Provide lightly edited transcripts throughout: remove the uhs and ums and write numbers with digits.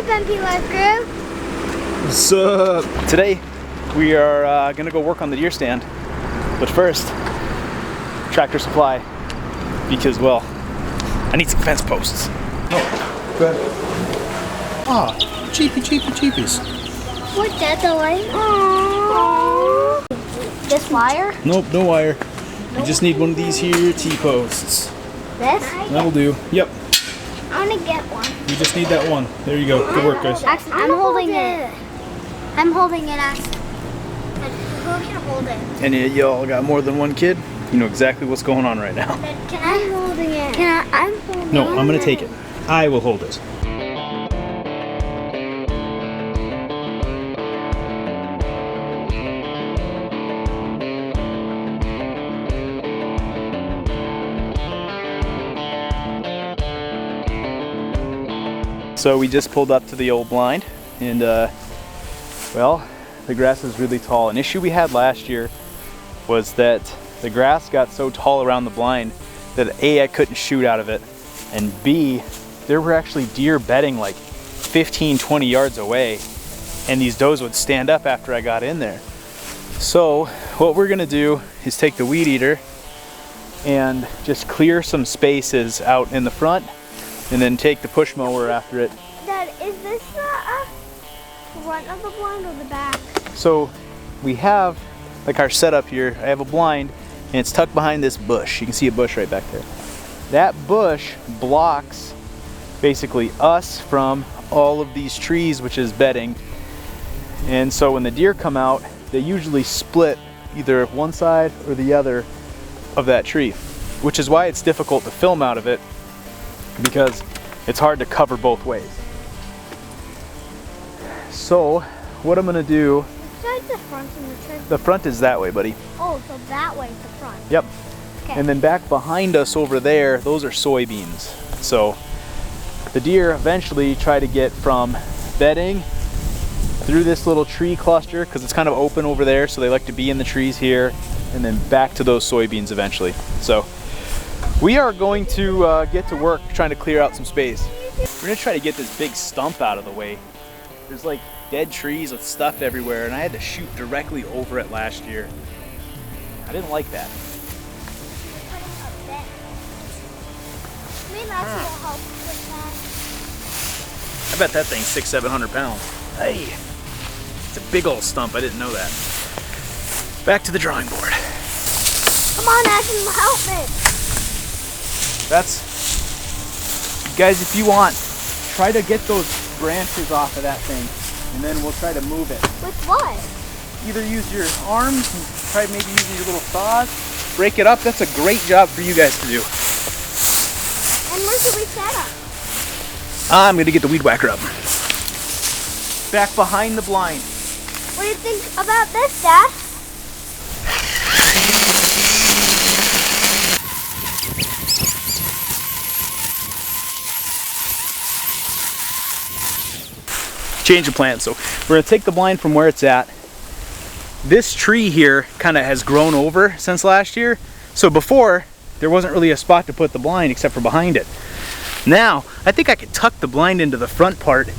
NPLife crew? What's up? Today we are gonna go work on the deer stand, but first, Tractor Supply, because well, I need some fence posts. Oh, go ahead. Ah, cheapies. What's that, the light? Aww. This wire? Nope, no wire. You just need one of these here T-posts. This? That'll do. Yep. I want to get one. You just need that one. There you go. Good work, guys. Axton, I'm holding it. I'm holding it, Axton. Who can hold it? Any of y'all got more than one kid? You know exactly what's going on right now. Can I holding it? I'm holding it. No, I'm gonna take it. I will hold it. So we just pulled up to the old blind, and well, the grass is really tall. An issue we had last year was that the grass got so tall around the blind that A, I couldn't shoot out of it, and B, there were actually deer bedding like 15-20 yards away, and these does would stand up after I got in there. So what we're gonna do is take the weed eater and just clear some spaces out in the front, and then take the push mower after it. Dad, is this the front of the blind or the back? So we have like our setup here. I have a blind and it's tucked behind this bush. You can see a bush right back there. That bush blocks basically us from all of these trees, which is bedding. And so when the deer come out, they usually split either one side or the other of that tree, which is why it's difficult to film out of it, because it's hard to cover both ways. So what I'm gonna do, Which side's the front and the tree? the front is that way, buddy. Oh, so that way's the front. Yep. Okay. And then back behind us over there, those are soybeans. So the deer eventually try to get from bedding through this little tree cluster, because it's kind of open over there, so they like to be in the trees here, and then back to those soybeans eventually. So we are going to get to work trying to clear out some space. We're gonna try to get this big stump out of the way. There's like dead trees with stuff everywhere, and I had to shoot directly over it last year. I didn't like that. Maybe that's will help with I bet that thing's 600-700 pounds. Hey, it's a big old stump. I didn't know that. Back to the drawing board. that. Come on, Ashton, help me. That's, guys, if you want, try to get those branches off of that thing, and then we'll try to move it. With what? Either use your arms and try maybe using your little saws, break it up. That's a great job for you guys to do. And where should we set up? I'm gonna get the weed whacker up. Back behind the blind. What do you think about this, Dad? Change of plan. So we're gonna take the blind from where it's at. This tree here kind of has grown over since last year. So before, there wasn't really a spot to put the blind except for behind it. Now, I think I could tuck the blind into the front part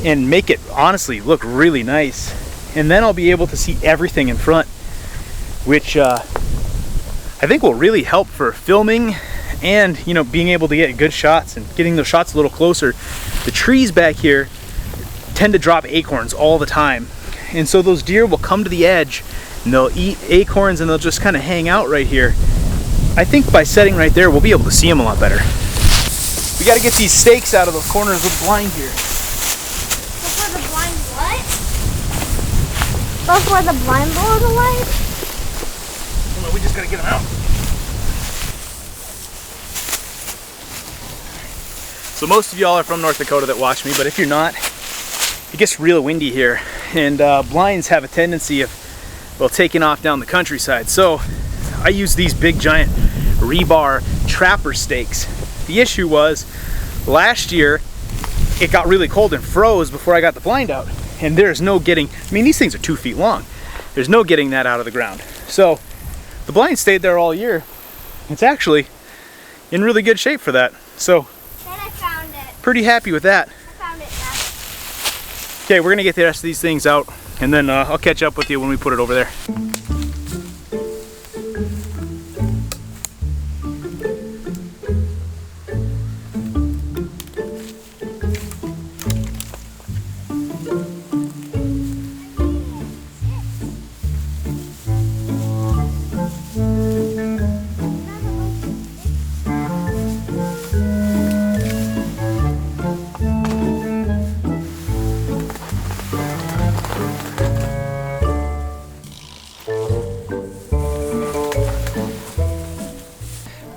and make it honestly look really nice. And then I'll be able to see everything in front, which I think will really help for filming and, you know, being able to get good shots and getting those shots a little closer. The trees back here tend to drop acorns all the time. And so those deer will come to the edge and they'll eat acorns and they'll just kind of hang out right here. I think by setting right there, we'll be able to see them a lot better. We got to get these stakes out of the corners of the blind here. Before the blind what? Before the blind blows away? Hold on, we just got to get them out. So most of y'all are from North Dakota that watch me, but if you're not, it gets real windy here, and blinds have a tendency of, well, taking off down the countryside. So I use these big giant rebar trapper stakes. The issue was last year it got really cold and froze before I got the blind out, and there's no getting, I mean, these things are 2 feet long. There's no getting that out of the ground. So the blind stayed there all year. It's actually in really good shape for that. So Then I found it. pretty happy with that. I found it, Dad. Okay, we're gonna get the rest of these things out, and then I'll catch up with you when we put it over there.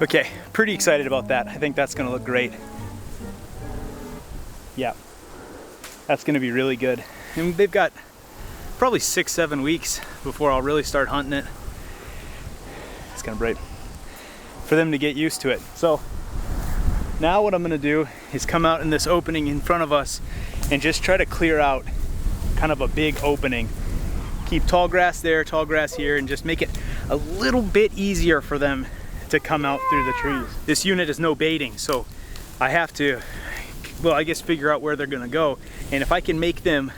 Okay, pretty excited about that. I think that's gonna look great. Yeah, that's gonna be really good. And they've got probably 6-7 weeks before I'll really start hunting it. It's kind of bright for them to get used to it. So now what I'm gonna do is come out in this opening in front of us and just try to clear out kind of a big opening. Keep tall grass there, tall grass here, and just make it a little bit easier for them to come out through the trees. This unit is no baiting, so I have to, well, I guess figure out where they're gonna go. And if I can make them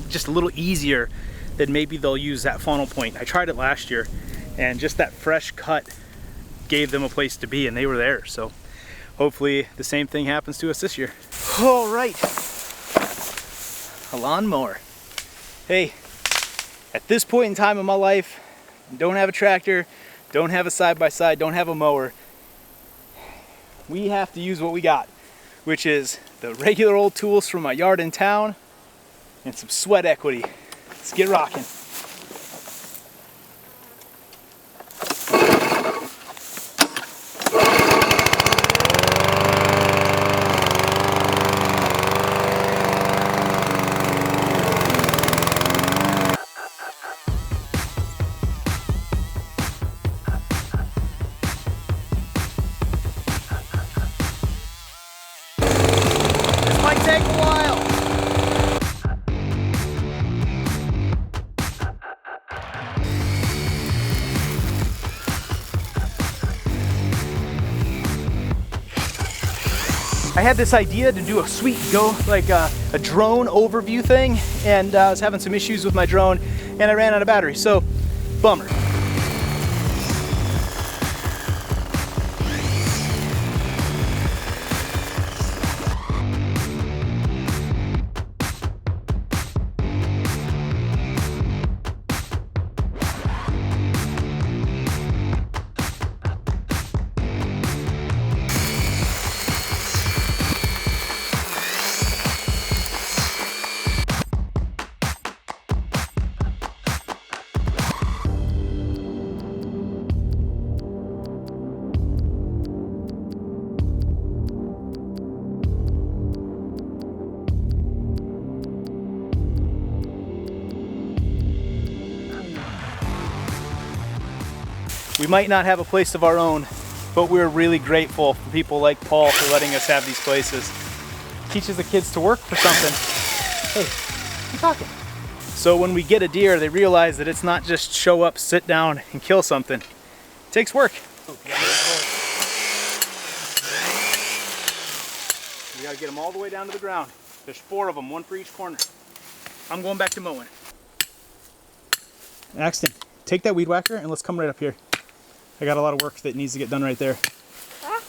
just a little easier, then maybe they'll use that funnel point. I tried it last year, and just that fresh cut gave them a place to be, and they were there. So hopefully the same thing happens to us this year. All right, a lawnmower. Hey, at this point in time in my life, don't have a tractor, don't have a side-by-side, don't have a mower. We have to use what we got, which is the regular old tools from my yard in town and some sweat equity. Let's get rocking. Take a while. I had this idea to do a sweet a drone overview thing, and I was having some issues with my drone and I ran out of battery, so bummer. We might not have a place of our own, but we're really grateful for people like Paul for letting us have these places. Teaches the kids to work for something. Hey, I'm talking. So when we get a deer, they realize that it's not just show up, sit down, and kill something. It takes work. We gotta get them all the way down to the ground. There's 4 of them, 1 for each corner. I'm going back to mowing. Axton, take that weed whacker and let's come right up here. I got a lot of work that needs to get done right there. Huh?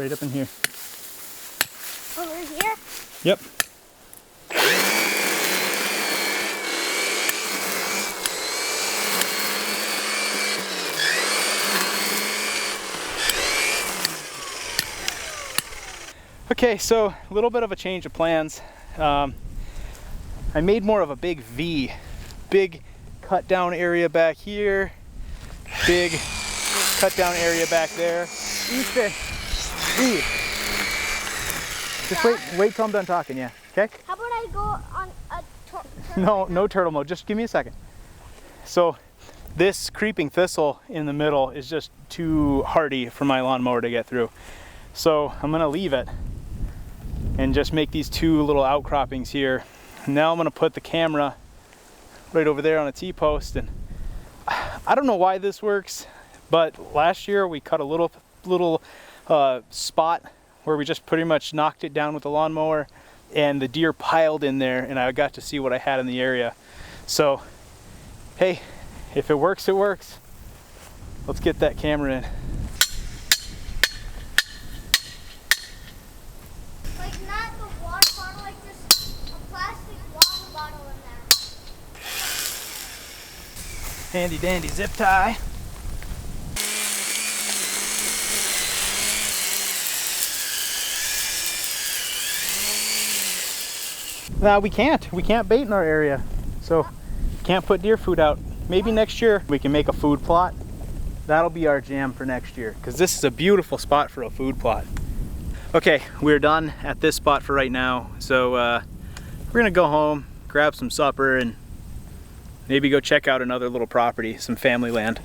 Right up in here. Over here? Yep. Okay, so a little bit of a change of plans. I made more of a big V. Big cut down area back here. Big cut down area back there. Easton, Eve. Just wait till I'm done talking, yeah. Okay? How about I go on a No turtle mode. Just give me a second. So this creeping thistle in the middle is just too hardy for my lawnmower to get through. So I'm gonna leave it and just make these 2 little outcroppings here. Now I'm gonna put the camera right over there on a T-post, and I don't know why this works, but last year we cut a little spot where we just pretty much knocked it down with the lawnmower, and the deer piled in there, and I got to see what I had in the area. So, hey, if it works, it works. Let's get that camera in. Like not the water bottle, like just a plastic water bottle in there. Handy dandy zip tie. Now we can't bait in our area, so can't put deer food out. Maybe next year we can make a food plot. That'll be our jam for next year, because this is a beautiful spot for a food plot. Okay, we're done at this spot for right now, so we're gonna go home, grab some supper, and maybe go check out another little property, some family land.